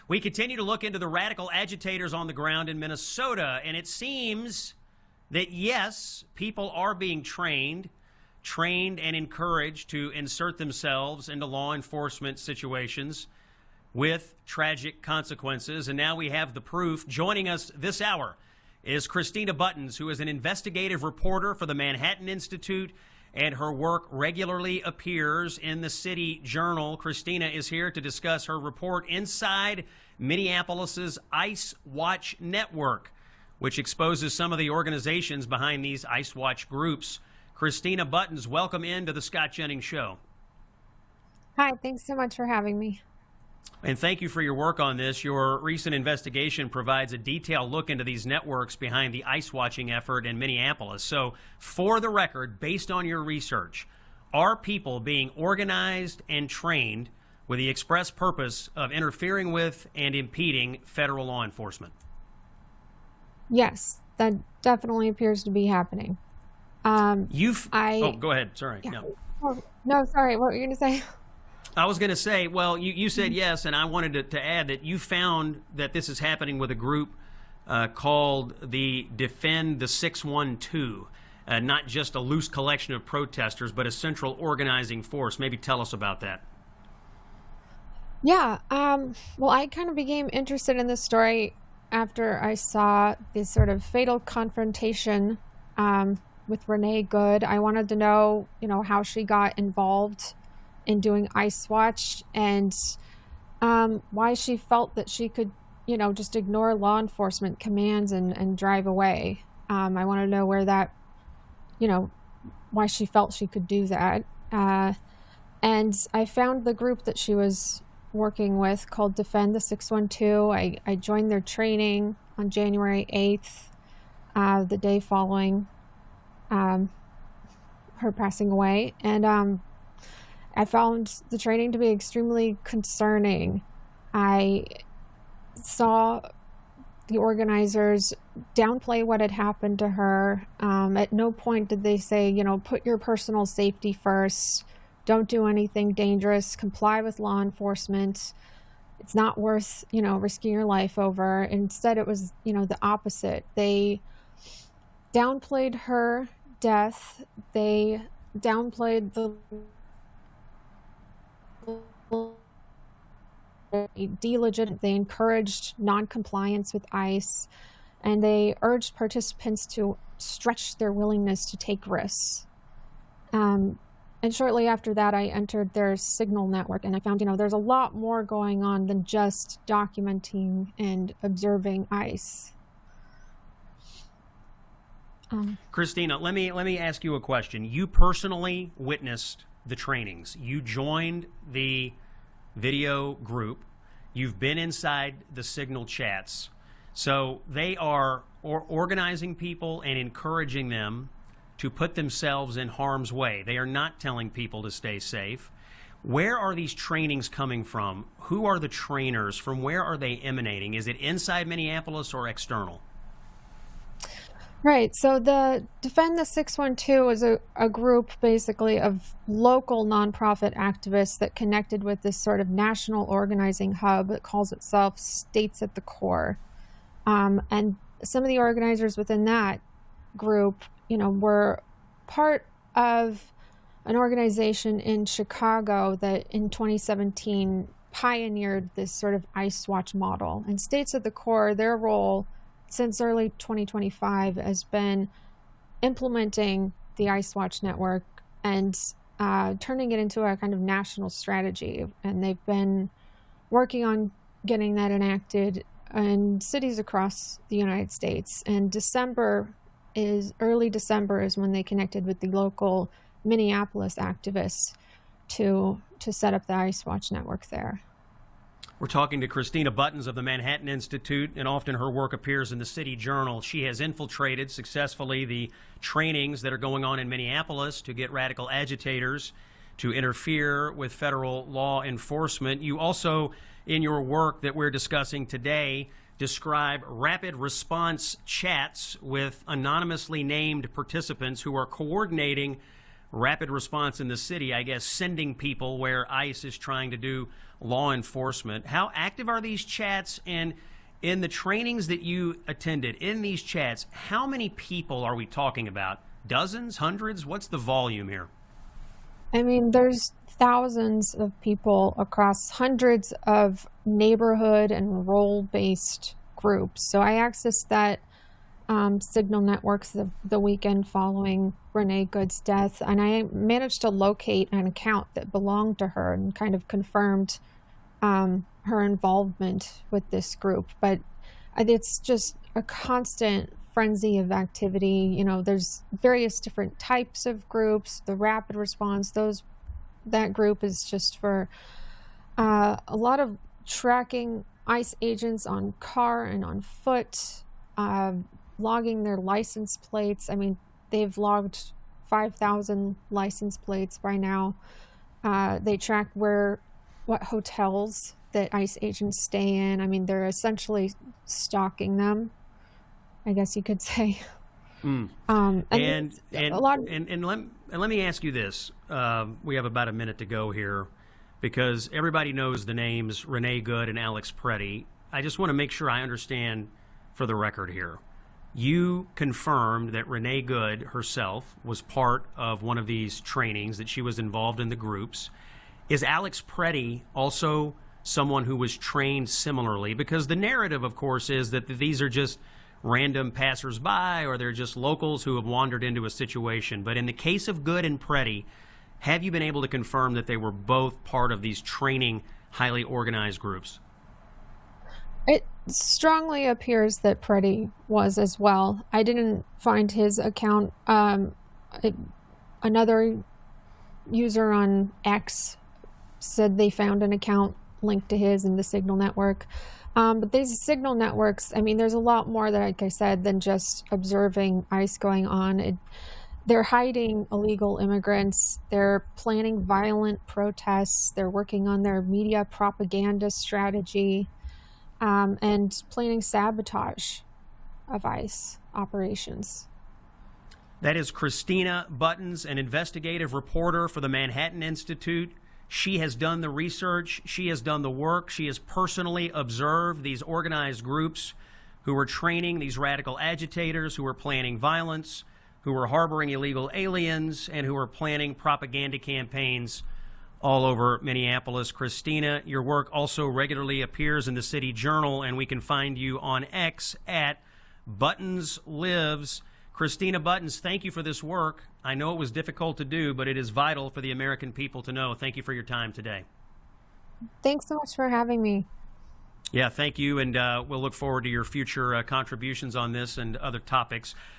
We continue to look into the radical agitators on the ground in Minnesota, and it seems that, yes, people are being trained and encouraged to insert themselves into law enforcement situations with tragic consequences. And now we have the proof. Joining us this hour is Christina Buttons, who is an investigative reporter for the Manhattan Institute, and her work regularly appears in the City Journal. Christina is here to discuss her report inside Minneapolis's Ice Watch network, which exposes some of the organizations behind these Ice Watch groups. Christina Buttons, welcome into the Scott Jennings Show. Hi, thanks so much for having me. And thank you for your work on this. Your recent investigation provides a detailed look into these networks behind the ice watching effort in Minneapolis. So, for the record, based on your research, are people being organized and trained with the express purpose of interfering with and impeding federal law enforcement? Yes, that definitely appears to be happening. Oh, go ahead. Sorry. Yeah. No. Oh, no, sorry. What were you going to say? I was going to say, well, you said yes, and I wanted to add that you found that this is happening with a group called the Defend the 612, not just a loose collection of protesters, but a central organizing force. Maybe tell us about that. Yeah, well, I kind of became interested in this story after I saw this sort of fatal confrontation with Renee Good. I wanted to know, how she got involved in doing Ice Watch, and why she felt that she could, just ignore law enforcement commands and drive away. I want to know where that, why she felt she could do that. And I found the group that she was working with called Defend the 612. I joined their training on January 8th, the day following her passing away. And I found the training to be extremely concerning. I saw the organizers downplay what had happened to her. At no point did they say, put your personal safety first. Don't do anything dangerous. Comply with law enforcement. It's not worth, risking your life over. Instead, it was, the opposite. They downplayed her death. They downplayed the they encouraged non-compliance with ICE, and they urged participants to stretch their willingness to take risks. And shortly after that, I entered their Signal network, and I found, there's a lot more going on than just documenting and observing ICE. Christina, let me ask you a question. You personally witnessed the trainings. You joined the video group. You've been inside the Signal chats. So they are organizing people and encouraging them to put themselves in harm's way. They are not telling people to stay safe. Where are these trainings coming from? Who are the trainers? From where are they emanating? Is it inside Minneapolis or external? Right. So the Defend the 612 is a group basically of local nonprofit activists that connected with this sort of national organizing hub that calls itself States at the Core. And some of the organizers within that group, were part of an organization in Chicago that in 2017 pioneered this sort of Ice Watch model. And States at the Core, their role since early 2025 has been implementing the Ice Watch network and turning it into a kind of national strategy. And they've been working on getting that enacted in cities across the United States. And early December is when they connected with the local Minneapolis activists to set up the Ice Watch network there. We're talking to Christina Buttons of the Manhattan Institute, and often her work appears in the City Journal. She has infiltrated successfully the trainings that are going on in Minneapolis to get radical agitators to interfere with federal law enforcement. You also, in your work that we're discussing today, describe rapid response chats with anonymously named participants who are coordinating rapid response in the city, I guess, sending people where ICE is trying to do law enforcement. How active are these chats? And in the trainings that you attended, in these chats, how many people are we talking about? Dozens, hundreds? What's the volume here? I mean, there's thousands of people across hundreds of neighborhood and role-based groups. So I accessed that Signal networks the weekend following Renee Good's death, and I managed to locate an account that belonged to her and kind of confirmed her involvement with this group. But it's just a constant frenzy of activity. You know, there's various different types of groups. The rapid response, that group is just for a lot of tracking ICE agents on car and on foot, logging their license plates. I mean, they've logged 5,000 license plates by now. They track what hotels that ICE agents stay in. I mean, they're essentially stalking them, I guess you could say. And let me ask you this. We have about a minute to go here, because everybody knows the names Renee Good and Alex Preddy. I just want to make sure I understand for the record here. You confirmed that Renee Good herself was part of one of these trainings, that she was involved in the groups. Is Alex Preddy also someone who was trained similarly? Because the narrative, of course, is that these are just random passersby, or they're just locals who have wandered into a situation. But in the case of Good and Preddy, have you been able to confirm that they were both part of these training, highly organized groups? It strongly appears that Preddy was as well. I didn't find his account. Another user on X said they found an account linked to his in the Signal network. But these Signal networks, I mean, there's a lot more, that, like I said, than just observing ICE going on. They're hiding illegal immigrants. They're planning violent protests. They're working on their media propaganda strategy, and planning sabotage of ICE operations. That is Christina Buttons, an investigative reporter for the Manhattan Institute. She has done the research. She has done the work. She has personally observed these organized groups who are training these radical agitators, who are planning violence, who are harboring illegal aliens, and who are planning propaganda campaigns all over Minneapolis. Christina, your work also regularly appears in the City Journal, and we can find you on X at Buttons Lives. Christina Buttons, thank you for this work. I know it was difficult to do, but it is vital for the American people to know. Thank you for your time today. Thanks so much for having me. Yeah, thank you, and we'll look forward to your future contributions on this and other topics.